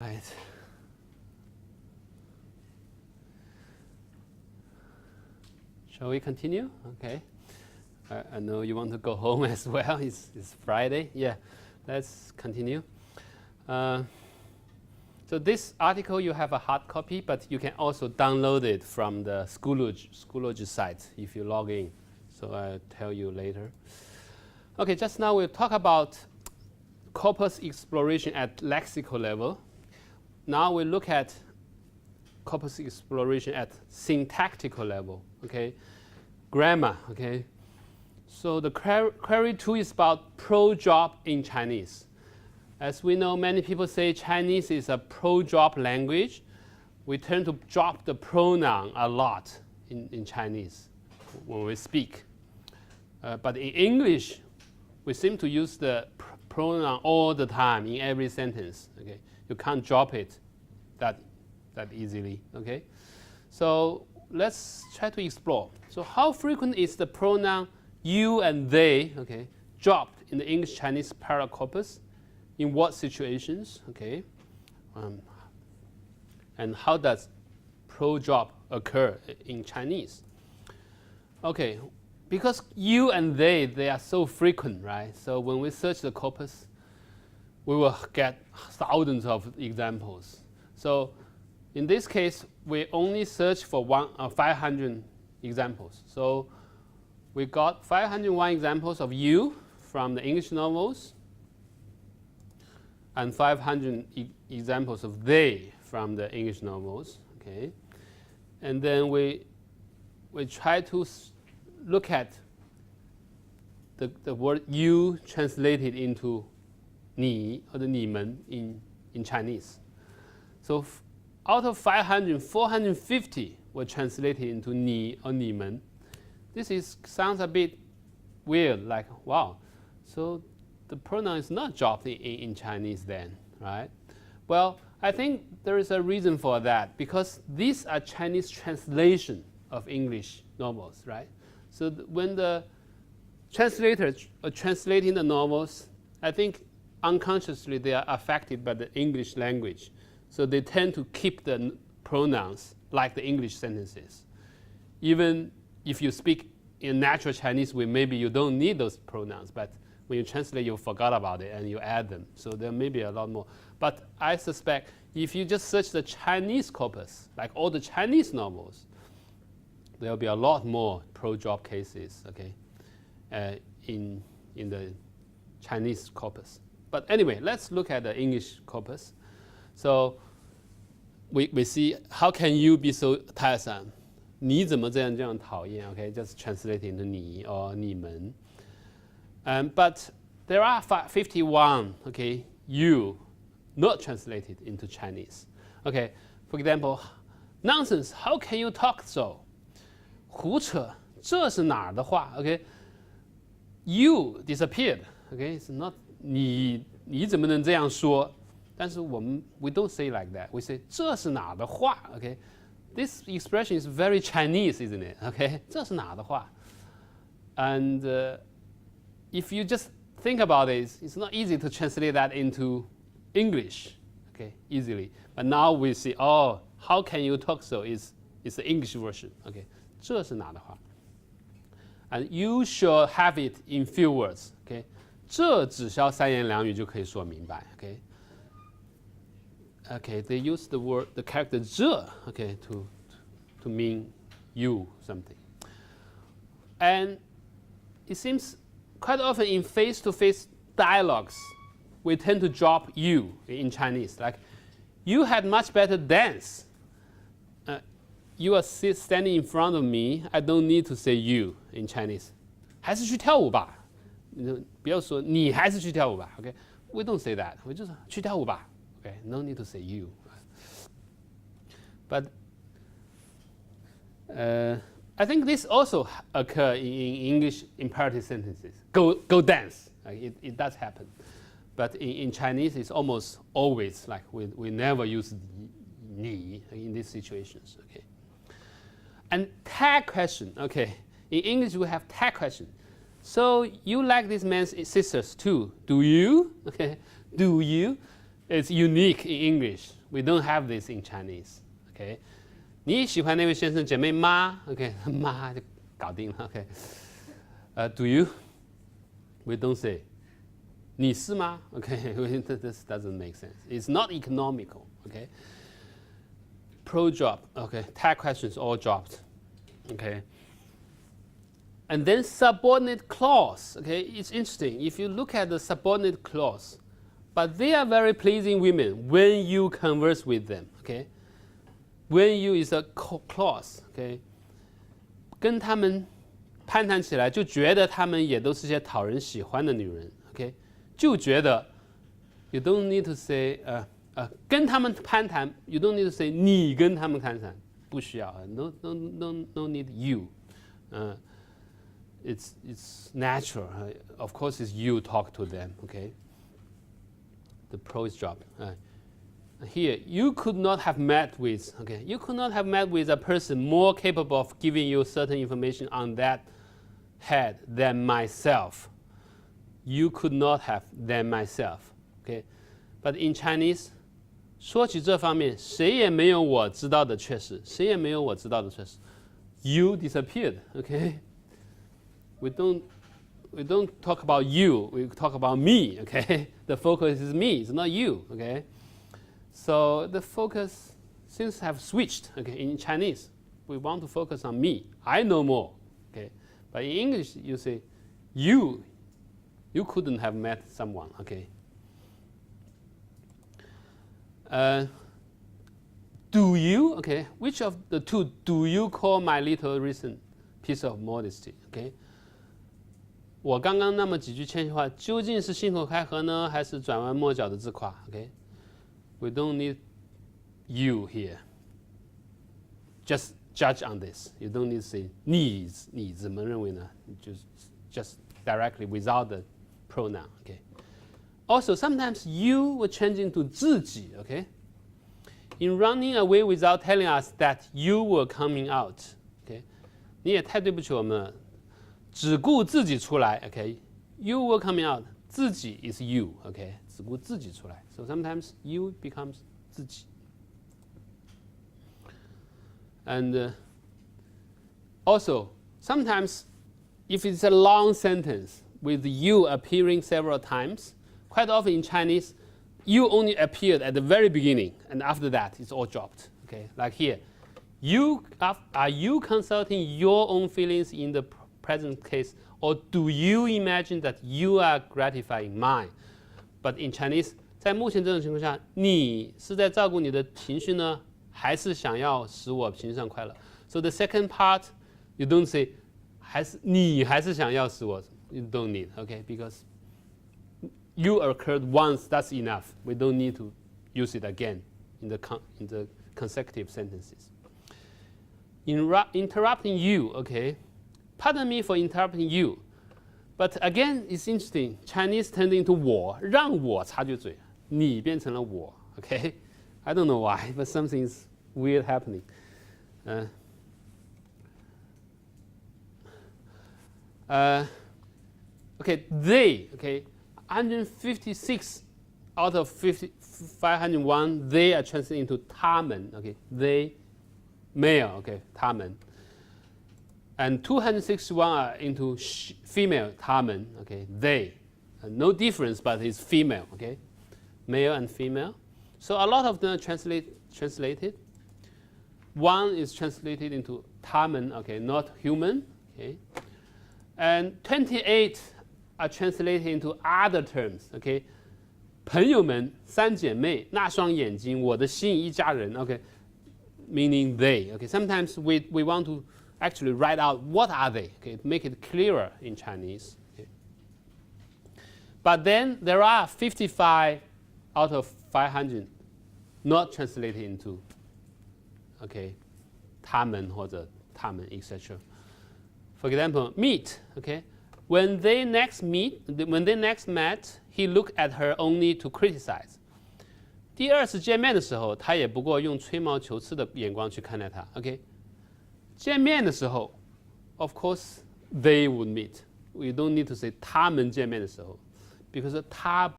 Right. Shall we continue? Okay. I know you want to go home as well. It's Friday. Yeah, let's continue. So this article, you have a hard copy, but you can also download it from the Schoology site if you log in. So I'll tell you later. Okay, just now we'll talk about corpus exploration at lexical level. Now we look at corpus exploration at syntactical level, okay? Grammar, okay? So the query 2 is about pro-job in Chinese. As we know, many people say Chinese is a pro-job language. We tend to drop the pronoun a lot in Chinese when we speak. But in English, we seem to use the pronoun all the time in every sentence, okay? You can't drop it that easily, okay? So let's try to explore. So how frequent is the pronoun you and they, okay, dropped in the English-Chinese parallel corpus? In what situations, okay? And how does pro-drop occur in Chinese? Okay, because you and they are so frequent, right? So when we search the corpus, we will get thousands of examples. So in this case, we only search for 500 examples. So we got 501 examples of you from the English novels and 500 examples of they from the English novels, okay? And then we try to look at the word you translated into 你 or the 你们 in Chinese. So out of 500, 450 were translated into 你 or 你们. This sounds a bit weird, like, wow. So the pronoun is not dropped in Chinese then, right? Well, I think there is a reason for that, because these are Chinese translation of English novels, right? So when the translators are translating the novels, I think unconsciously they are affected by the English language. So they tend to keep the pronouns like the English sentences. Even if you speak in natural Chinese way, maybe you don't need those pronouns, but when you translate, you forgot about it and you add them. So there may be a lot more. But I suspect if you just search the Chinese corpus, like all the Chinese novels, there will be a lot more pro-job cases, okay, in the Chinese corpus. But anyway, let's look at the English corpus. So we see, how can you be so tiresome? 你怎么这样讨厌? Okay, just translate into 你 or 你们. But there are 51, okay, you not translated into Chinese. Okay, for example, nonsense, how can you talk so? 胡扯，这是哪儿的话? Okay, you disappeared. Okay, it's not 你怎么能这样说? 但是we don't say like that. We say 这是哪儿的话? Okay, this expression is very Chinese, isn't it? Okay, 这是哪儿的话? And if you just think about it, it's not easy to translate that into English, okay, easily. But now we see, oh, how can you talk so? Is the English version, okay? 这是哪的话? And you should have it in few words, okay? 这只需要三言两语就可以说明白, okay? Okay, they use the character 这, okay, to mean you something. And it seems quite often in face-to-face dialogues, we tend to drop you in Chinese. Like, you had much better dance. You are standing in front of me. I don't need to say you in Chinese. 还是去跳舞吧. 不要说你还是去跳舞吧. Okay, we don't say that. We just 去跳舞吧. Okay, no need to say you. But I think this also occurs in English imperative sentences. Go dance. It does happen. But in Chinese, it's almost always like we never use 你 in these situations. Okay. And tag question. Okay. In English, we have tag question. So you like this man's sisters too? Do you? Okay. Do you? It's unique in English. We don't have this in Chinese. Okay. 你喜欢那位先生姐妹吗 ？OK， 妈就搞定了。OK。Do you? We don't say. 你是吗 ？OK， this doesn't make sense. It's not economical. OK. Pro drop. OK. Tag questions all dropped. OK. And then subordinate clause. OK. It's interesting. If you look at the subordinate clause, but they are very pleasing women when you converse with them. OK. When you is a clause. OK. 跟他们攀谈起来，就觉得他们也都是些讨人喜欢的女人。OK. 就觉得 you don't need to say 跟他们攀谈 you don't need to say 你跟他们攀谈，不需要 no need you it's natural of course it's you talk to them okay the pros drop here you could not have met with okay you could not have met with a person more capable of giving you certain information on that head than myself. You could not have than myself. Okay, but in Chinese, 说起这方面，谁也没有我知道的确实，谁也没有我知道的确实。You disappeared. Okay, we don't talk about you. We talk about me. Okay, the focus is me. It's not you. Okay, so the focus seems to have switched. Okay, in Chinese, we want to focus on me. I know more. Okay, but in English, you say you. You couldn't have met someone, okay? Do you, okay? Which of the two do you call my little recent piece of modesty, okay? 我刚刚那么几句谦虚话，究竟是信口开河呢，还是转弯抹角的自夸 ？Okay? We don't need you here. Just judge on this. You don't need to say 你怎么认为呢？ Just directly without the pronoun. Okay. Also, sometimes you will change into 自己. Okay. In running away without telling us that you were coming out. Okay. 你也太对不起我们了，只顾自己出来。Okay. You were coming out. 自己 is you. Okay. 只顾自己出来。So sometimes you becomes 自己。And also, sometimes if it's a long sentence with you appearing several times, quite often in Chinese, you only appeared at the very beginning, and after that, it's all dropped. Okay, like here, are you consulting your own feelings in the present case, or do you imagine that you are gratifying mine? But in Chinese, 在目前这种情况下，你是在照顾你的情绪呢，还是想要使我情绪上快乐？ So the second part, you don't say 你还是想要使我 you don't need, okay? Because you occurred once, that's enough. We don't need to use it again in the consecutive sentences. Interrupting you, okay? Pardon me for interrupting you. But again, it's interesting. Chinese turned into 我，让我插句嘴，你变成了我 okay? I don't know why, but something's weird happening. Okay, they, okay, 156 out of 501, they are translated into 他们, okay, they, male, okay, 他们. And 261 are into female, 他们, okay, they. No difference, but it's female, okay, male and female. So a lot of them are translated. One is translated into 他们, okay, not human, okay. And 28 are translated into other terms, okay. 朋友们，三姐妹，那双眼睛，我的心，一家人 okay, meaning they. Okay, sometimes we want to actually write out what are they, okay, make it clearer in Chinese. Okay. But then there are 55 out of 500 not translated into, okay, 他们或者他们 etc. For example, meet, okay. When they next met, he looked at her only to criticize. 第二次见面的时候，他也不过用吹毛求疵的眼光去看待她。OK， 见面的时候 ，of course they would meet. We don't need to say 他们见面的时候 ，because 他